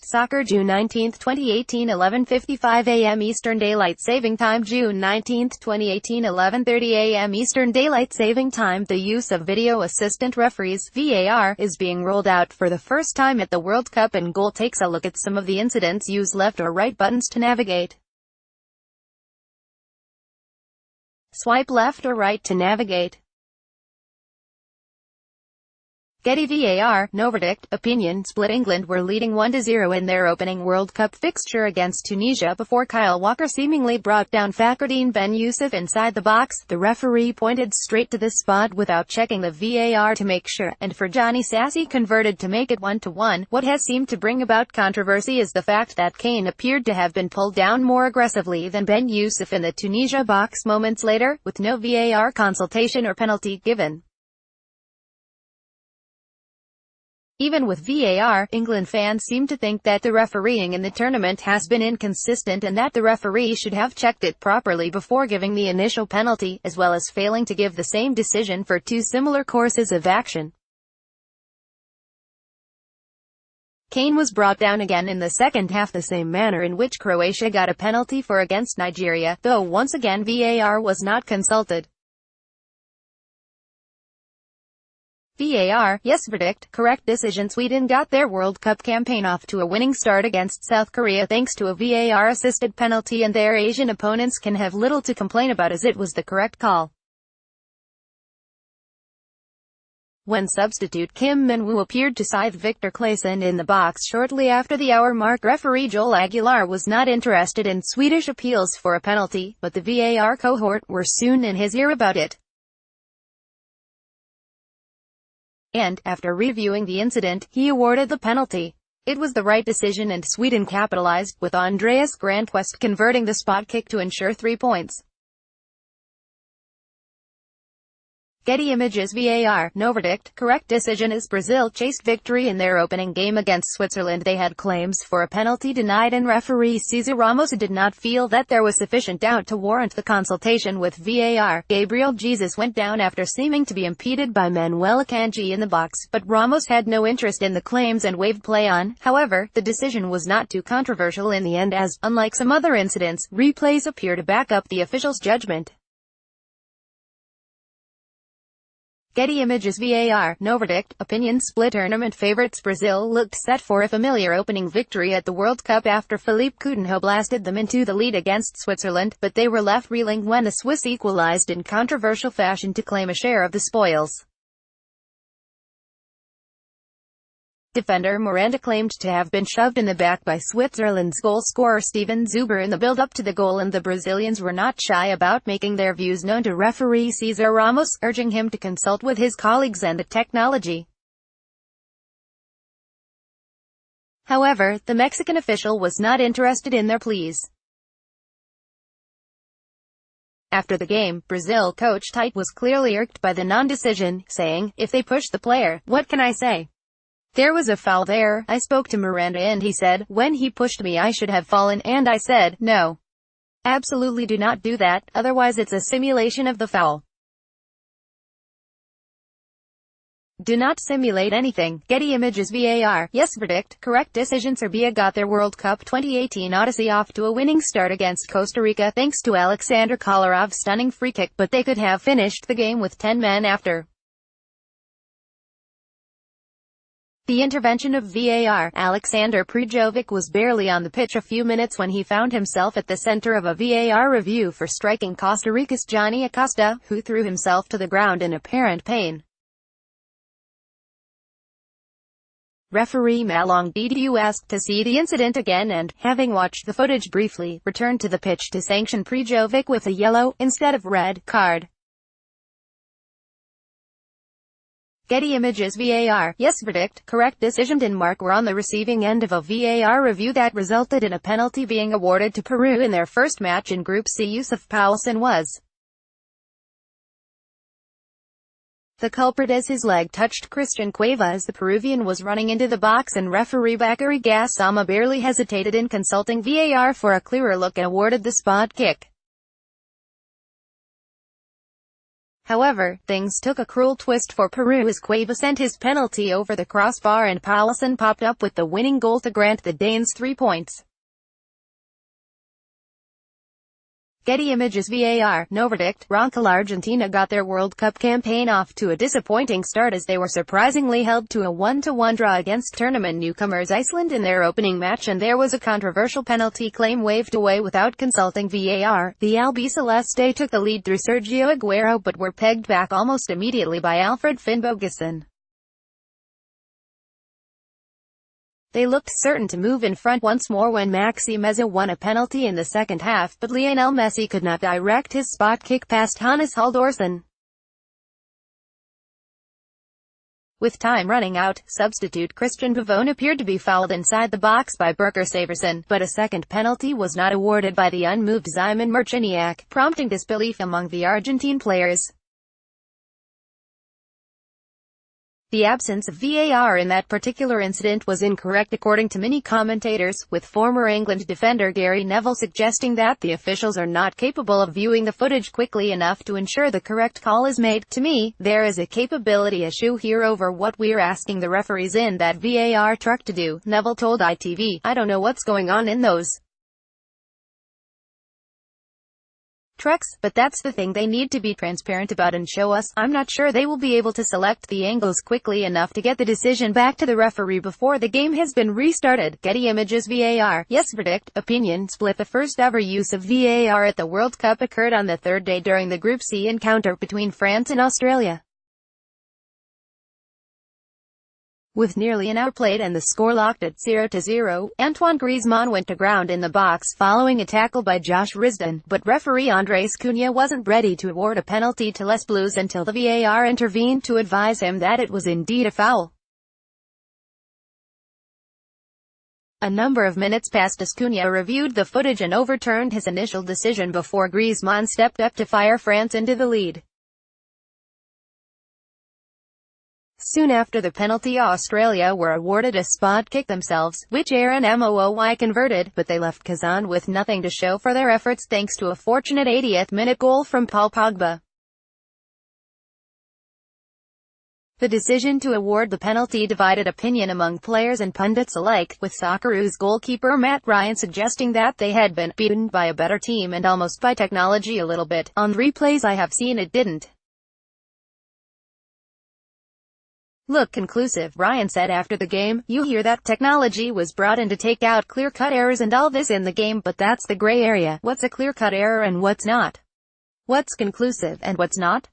Soccer, June 19, 2018, 11:55 a.m. Eastern Daylight Saving Time. June 19, 2018, 11:30 a.m. Eastern Daylight Saving Time. The use of Video Assistant Referees (VAR) is being rolled out for the first time at the World Cup, and Goal takes a look at some of the incidents. Use left or right buttons to navigate. Swipe left or right to navigate. Getty VAR, no verdict, opinion split. England were leading 1-0 in their opening World Cup fixture against Tunisia before Kyle Walker seemingly brought down Fakhreddine Ben Yusuf inside the box. The referee pointed straight to the spot without checking the VAR to make sure, and for Johnny Sassy converted to make it 1-1. What has seemed to bring about controversy is the fact that Kane appeared to have been pulled down more aggressively than Ben Yusuf in the Tunisia box moments later, with no VAR consultation or penalty given. Even with VAR, England fans seem to think that the refereeing in the tournament has been inconsistent and that the referee should have checked it properly before giving the initial penalty, as well as failing to give the same decision for two similar courses of action. Kane was brought down again in the second half, the same manner in which Croatia got a penalty for against Nigeria, though once again VAR was not consulted. VAR, yes verdict, correct decision. Sweden got their World Cup campaign off to a winning start against South Korea thanks to a VAR-assisted penalty, and their Asian opponents can have little to complain about as it was the correct call. When substitute Kim Min-woo appeared to scythe Victor Claesson in the box shortly after the hour mark, referee Joel Aguilar was not interested in Swedish appeals for a penalty, but the VAR cohort were soon in his ear about it. And, after reviewing the incident, he awarded the penalty. It was the right decision and Sweden capitalized, with Andreas Granqvist converting the spot kick to ensure 3 points. Getty Images VAR, no verdict, correct decision as Brazil chased victory in their opening game against Switzerland. They had claims for a penalty denied, and referee Cesar Ramos did not feel that there was sufficient doubt to warrant the consultation with VAR. Gabriel Jesus went down after seeming to be impeded by Manuel Akanji in the box, but Ramos had no interest in the claims and waved play on. However, the decision was not too controversial in the end as, unlike some other incidents, replays appear to back up the official's judgment. Getty Images VAR, no verdict, opinion split. Tournament favorites Brazil looked set for a familiar opening victory at the World Cup after Philippe Coutinho blasted them into the lead against Switzerland, but they were left reeling when the Swiss equalized in controversial fashion to claim a share of the spoils. Defender Miranda claimed to have been shoved in the back by Switzerland's goal scorer Steven Zuber in the build-up to the goal, and the Brazilians were not shy about making their views known to referee Cesar Ramos, urging him to consult with his colleagues and the technology. However, the Mexican official was not interested in their pleas. After the game, Brazil coach Tite was clearly irked by the non-decision, saying, "If they push the player, what can I say? There was a foul there. I spoke to Miranda and he said, when he pushed me I should have fallen, and I said, no. Absolutely do not do that, otherwise it's a simulation of the foul. Do not simulate anything." Getty Images VAR, yes verdict, correct decision. Serbia got their World Cup 2018 odyssey off to a winning start against Costa Rica thanks to Alexander Kolarov's stunning free kick, but they could have finished the game with 10 men after the intervention of VAR. Alexander Prejovic was barely on the pitch a few minutes when he found himself at the center of a VAR review for striking Costa Rica's Johnny Acosta, who threw himself to the ground in apparent pain. Referee Malong Didiu asked to see the incident again and, having watched the footage briefly, returned to the pitch to sanction Prejovic with a yellow, instead of red, card. Getty Images VAR, yes verdict, correct decision. Denmark were on the receiving end of a VAR review that resulted in a penalty being awarded to Peru in their first match in Group C. Yusuf Poulsen was the culprit as his leg touched Christian Cueva as the Peruvian was running into the box, and referee Bakary Gassama barely hesitated in consulting VAR for a clearer look and awarded the spot kick. However, things took a cruel twist for Peru as Cueva sent his penalty over the crossbar and Paulsen popped up with the winning goal to grant the Danes 3 points. Getty Images VAR, no verdict. Roncal Argentina got their World Cup campaign off to a disappointing start as they were surprisingly held to a 1-1 draw against tournament newcomers Iceland in their opening match, and there was a controversial penalty claim waved away without consulting VAR. The Albiceleste took the lead through Sergio Aguero but were pegged back almost immediately by Alfred Finnbogason. They looked certain to move in front once more when Maxi Meza won a penalty in the second half, but Lionel Messi could not direct his spot kick past Hannes Halldórsson. With time running out, substitute Christian Pavone appeared to be fouled inside the box by Birker Severson, but a second penalty was not awarded by the unmoved Szymon Marciniak, prompting disbelief among the Argentine players. The absence of VAR in that particular incident was incorrect according to many commentators, with former England defender Gary Neville suggesting that the officials are not capable of viewing the footage quickly enough to ensure the correct call is made. To me, there is a capability issue here over what we're asking the referees in that VAR truck to do, Neville told ITV. I don't know what's going on in those trucks, but that's the thing they need to be transparent about and show us. I'm not sure they will be able to select the angles quickly enough to get the decision back to the referee before the game has been restarted. Getty Images VAR, yes verdict, opinion split. The first ever use of VAR at the World Cup occurred on the third day during the Group C encounter between France and Australia. With nearly an hour played and the score locked at 0-0, Antoine Griezmann went to ground in the box following a tackle by Josh Risdon, but referee Andres Cunha wasn't ready to award a penalty to Les Blues until the VAR intervened to advise him that it was indeed a foul. A number of minutes passed as Cunha reviewed the footage and overturned his initial decision before Griezmann stepped up to fire France into the lead. Soon after the penalty, Australia were awarded a spot kick themselves, which Aaron Mooy converted, but they left Kazan with nothing to show for their efforts thanks to a fortunate 80th-minute goal from Paul Pogba. The decision to award the penalty divided opinion among players and pundits alike, with Socceroos goalkeeper Matt Ryan suggesting that they had been beaten by a better team and almost by technology a little bit. On replays I have seen it didn't look conclusive, Ryan said after the game. You hear that technology was brought in to take out clear-cut errors and all this in the game, but that's the gray area. What's a clear-cut error and what's not? What's conclusive and what's not?